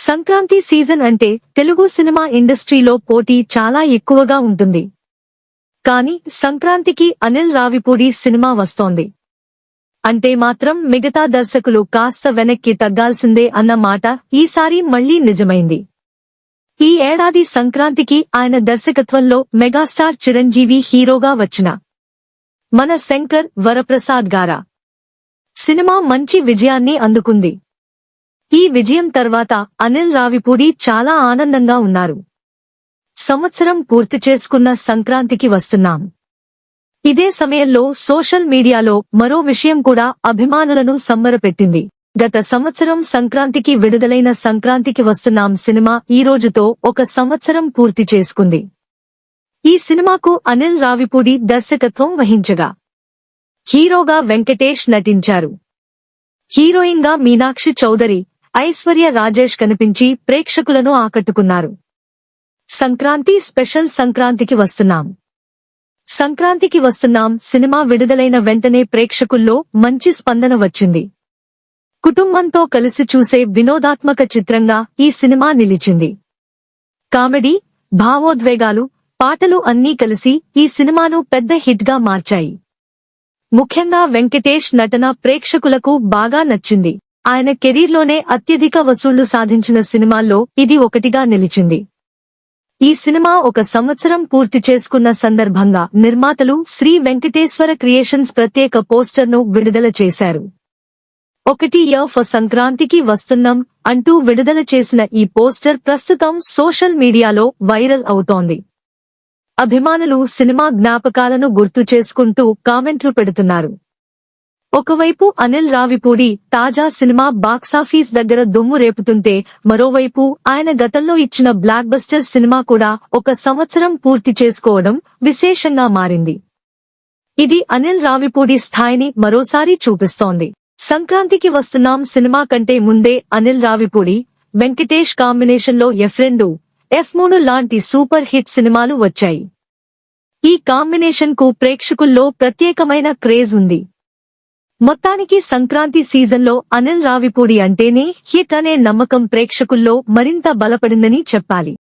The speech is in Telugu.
సంక్రాంతి సీజన్ అంటే తెలుగు సినిమా ఇండస్ట్రీలో పోటీ చాలా ఎక్కువగా ఉంటుంది. కానీ సంక్రాంతికి అనిల్ రావిపూడి సినిమా వస్తోంది అంటే మాత్రం మిగతా దర్శకులు కాస్త వెనక్కి తగ్గాల్సిందే అన్న మాట ఈసారి మళ్లీ నిజమైంది. ఈ ఏడాది సంక్రాంతికి ఆయన దర్శకత్వంలో మెగాస్టార్ చిరంజీవి హీరోగా వచ్చిన మన శంకర్ వరప్రసాద్ గారా సినిమా మంచి విజయాన్ని అందుకుంది. ఈ విజయం తర్వాత అనిల్ రావిపూడి చాలా ఆనందంగా ఉన్నారు. సంవత్సరం పూర్తి చేసుకున్న సంక్రాంతికి వస్తున్నాం. ఇదే సమయంలో సోషల్ మీడియాలో మరో విషయం కూడా అభిమానులను సంబరపెట్టింది. గత సంవత్సరం సంక్రాంతికి విడుదలైన సంక్రాంతికి వస్తున్నాం సినిమా ఈ రోజుతో ఒక సంవత్సరం పూర్తి చేసుకుంది. ఈ సినిమాకు అనిల్ రావిపూడి దర్శకత్వం వహించగా హీరోగా వెంకటేష్ నటించారు. హీరోయిన్ గా మీనాక్షి చౌదరి, ఐశ్వర్య రాజేష్ కనిపించి ప్రేక్షకులను ఆకట్టుకున్నారు. సంక్రాంతి స్పెషల్ సంక్రాంతికి వస్తున్నాం. సంక్రాంతికి వస్తున్నాం సినిమా విడుదలైన వెంటనే ప్రేక్షకుల్లో మంచి స్పందన వచ్చింది. కుటుంబంతో కలిసి చూసే వినోదాత్మక చిత్రంగా ఈ సినిమా నిలిచింది. కామెడీ, భావోద్వేగాలు, పాటలు అన్నీ కలిసి ఈ సినిమాను పెద్ద హిట్ గా మార్చాయి. ముఖ్యంగా వెంకటేష్ నటన ప్రేక్షకులకు బాగా నచ్చింది. ఆయన కెరీర్లోనే అత్యధిక వసూళ్లు సాధించిన సినిమాల్లో ఇది ఒకటిగా నిలిచింది. ఈ సినిమా ఒక సంవత్సరం పూర్తి చేసుకున్న సందర్భంగా నిర్మాతలు శ్రీ వెంకటేశ్వర క్రియేషన్స్ ప్రత్యేక పోస్టర్ను విడుదల చేశారు. 1 ఇయర్ ఫర్ సంక్రాంతికి వస్తున్నాం అంటూ విడుదల చేసిన ఈ పోస్టర్ ప్రస్తుతం సోషల్ మీడియాలో వైరల్ అవుతోంది. అభిమానులు సినిమా జ్ఞాపకాలను గుర్తు చేసుకుంటూ కామెంట్లు పెడుతున్నారు. ఒకవైపు అనిల్ రావిపూడి తాజా సినిమా బాక్సాఫీస్ దగ్గర దుమ్ము రేపుతుంటే, మరోవైపు ఆయన గతంలో ఇచ్చిన బ్లాక్ బస్టర్ సినిమా కూడా ఒక సంవత్సరం పూర్తి చేసుకోవడం విశేషంగా మారింది. ఇది అనిల్ రావిపూడి స్థాయిని మరోసారి చూపిస్తోంది. సంక్రాంతికి వస్తున్నాం సినిమా కంటే ముందే అనిల్ రావిపూడి, వెంకటేష్ కాంబినేషన్లో F2, F3 లాంటి సూపర్ హిట్ సినిమాలు వచ్చాయి. ఈ కాంబినేషన్ కు ప్రేక్షకుల్లో ప్రత్యేకమైన క్రేజ్ ఉంది. మొత్తానికి సంక్రాంతి సీజన్లో అనిల్ రావిపూడి అంటేనే హిట్ అనే నమ్మకం ప్రేక్షకుల్లో మరింత బలపడిందని చెప్పాలి.